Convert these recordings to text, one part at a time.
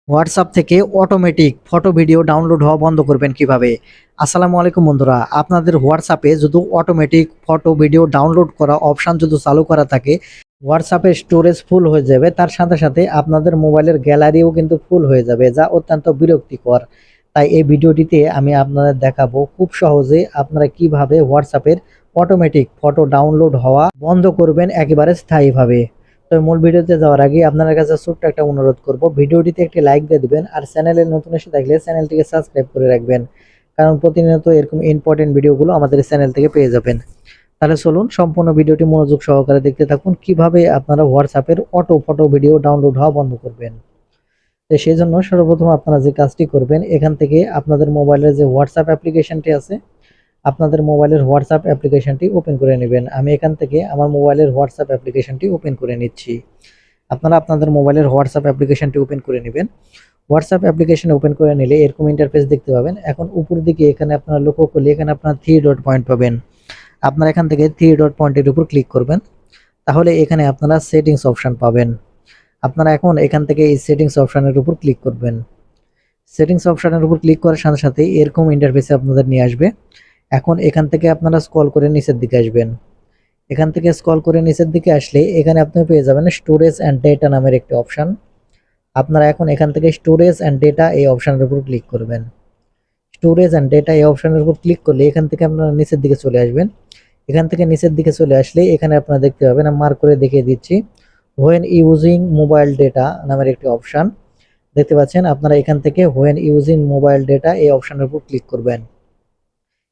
WhatsApp থেকে automatic photo video download হওয়া বন্ধ করবেন কিভাবে? আসসালামু আলাইকুম বন্ধুরা, আপনাদের হোয়াটসঅ্যাপে যদি অটোমেটিক ফটো ভিডিও ডাউনলোড করা অপশন যদি চালু করা থাকে, হোয়াটসঅ্যাপের স্টোরেজ ফুল হয়ে যাবে, তার সাথে সাথে আপনাদের মোবাইলের গ্যালারিও কিন্তু ফুল হয়ে যাবে, যা অত্যন্ত বিরক্তিকর। তাই এই ভিডিওটিতে আমি আপনাদের দেখাবো খুব সহজে আপনারা কিভাবে হোয়াটসঅ্যাপের অটোমেটিক ফটো ডাউনলোড হওয়া বন্ধ করবেন একেবারে স্থায়ীভাবে। তো মূল ভিডিওতে যাওয়ার আগে আপনার কাছে ছোট্ট একটা অনুরোধ করব, ভিডিওটিতে একটি লাইক দিয়ে দিবেন আর চ্যানেলে নতুন এসে থাকলে চ্যানেলটিকে সাবস্ক্রাইব করে রাখবেন, কারণ প্রতিনিয়ত এরকম ইম্পর্টেন্ট ভিডিওগুলো আমাদের চ্যানেল থেকে পেয়ে যাবেন। তাহলে চলুন সম্পূর্ণ ভিডিওটি মনোযোগ সহকারে দেখতে থাকুন, কিভাবে আপনারা হোয়াটসঅ্যাপের অটো ফটো ভিডিও ডাউনলোড হওয়া বন্ধ করবেন। তো সেই জন্য সর্বপ্রথম আপনারা যে কাজটি করবেন, এখান থেকে আপনাদের মোবাইলের যে হোয়াটসঅ্যাপ অ্যাপ্লিকেশনটি আছে, আপনাদের মোবাইলের হোয়াটসঅ্যাপ অ্যাপ্লিকেশনটি ওপেন করে নেবেন। আমি এখান থেকে আমার মোবাইলের হোয়াটসঅ্যাপ অ্যাপ্লিকেশনটি ওপেন করে নিচ্ছি। আপনারা আপনাদের মোবাইলের হোয়াটসঅ্যাপ অ্যাপ্লিকেশনটি ওপেন করে নেবেন। হোয়াটসঅ্যাপ অ্যাপ্লিকেশন ওপেন করে নিলে এরকম ইন্টারফেস দেখতে পাবেন। এখন উপর দিকে এখানে আপনারা লক্ষ্য করলে এখানে আপনারা 3 ডট পয়েন্ট পাবেন। আপনারা এখান থেকে 3 ডট পয়েন্টের উপর ক্লিক করবেন। তাহলে এখানে আপনারা সেটিংস অপশন পাবেন। আপনারা এখন এখান থেকে এই সেটিংস অপশনের উপর ক্লিক করবেন। সেটিংস অপশনের উপর ক্লিক করার সাথে সাথে এরকম ইন্টারফেসে আপনাদের নিয়ে আসবে। এখন এখান থেকে আপনারা স্ক্রল করে নিচের দিকে আসবেন। এখান থেকে স্ক্রল করে নিচের দিকে আসলে এখানে আপনি পেয়ে যাবেন স্টোরেজ অ্যান্ড ডেটা নামের একটি অপশন। আপনারা এখন এখান থেকে স্টোরেজ অ্যান্ড ডেটা এই অপশনের উপর ক্লিক করবেন। স্টোরেজ অ্যান্ড ডেটা এই অপশনের উপর ক্লিক করলে এখান থেকে আপনারা নিচের দিকে চলে আসবেন। এখান থেকে নিচের দিকে চলে আসলে এখানে আপনারা দেখতে পাবেন, আমি মার্ক করে দেখিয়ে দিচ্ছি, হোয়েন ইউজিং মোবাইল ডেটা নামের একটি অপশন দেখতে পাচ্ছেন। আপনারা এখান থেকে হোয়েন ইউজিং মোবাইল ডেটা এই অপশনের উপর ক্লিক করবেন।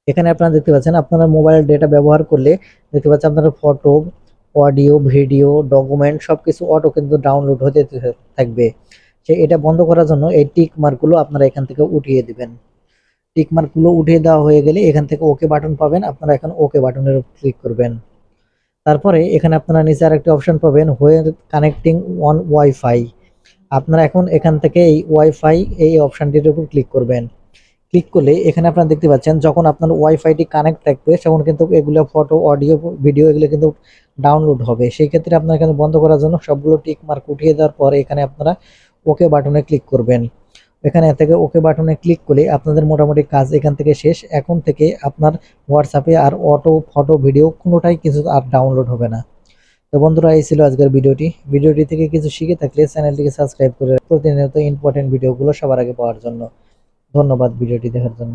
এখানে আপনারা দেখতে পাচ্ছেন আপনারা মোবাইল ডেটা ব্যবহার করলে দেখতে পাচ্ছেন আপনারা ফটো, অডিও, ভিডিও, ডকুমেন্ট সবকিছু অটো কিন্তু ডাউনলোড হতে থাকবে। এটা বন্ধ করার জন্য এই টিক মার্কগুলো আপনারা এখান থেকে উঠিয়ে দিবেন। টিক মার্কগুলো উঠিয়ে দেওয়া হয়ে গেলে এখান থেকে ওকে বাটন পাবেন, আপনারা এখন ওকে বাটনের উপর ক্লিক করবেন। তারপরে এখানে আপনারা নিচে আরেকটি অপশন পাবেন, হোয়ার কানেক্টিং অন ওয়াইফাই। আপনারা এখন এখান থেকে এই ওয়াইফাই এই অপশনটির উপর ক্লিক করবেন। ক্লিক করলে এখানে আপনারা দেখতে পাচ্ছেন যখন আপনার ওয়াইফাইটি কানেক্ট থাকবে তখন কিন্তু এগুলো ফটো, অডিও, ভিডিও এগুলো কিন্তু ডাউনলোড হবে। সেই ক্ষেত্রে আপনারা এখানে বন্ধ করার জন্য সবগুলো টিক মার্ক উঠিয়ে দেওয়ার পর এখানে আপনারা ওকে বাটনে ক্লিক করবেন। এখানে থেকে ওকে বাটনে ক্লিক করলে আপনাদের মোটামুটি কাজ এখান থেকে শেষ। এখন থেকে আপনার হোয়াটসঅ্যাপে আর অটো ফটো ভিডিও কোনোটাই কিছু আর ডাউনলোড হবে না। তো বন্ধুরা, এই ছিল আজকের ভিডিওটি থেকে কিছু শিখে থাকলে চ্যানেলটিকে সাবস্ক্রাইব করে প্রতিনিয়ত ইম্পর্টেন্ট ভিডিওগুলো সবার আগে পাওয়ার জন্য। ধন্যবাদ ভিডিওটি দেখার জন্য।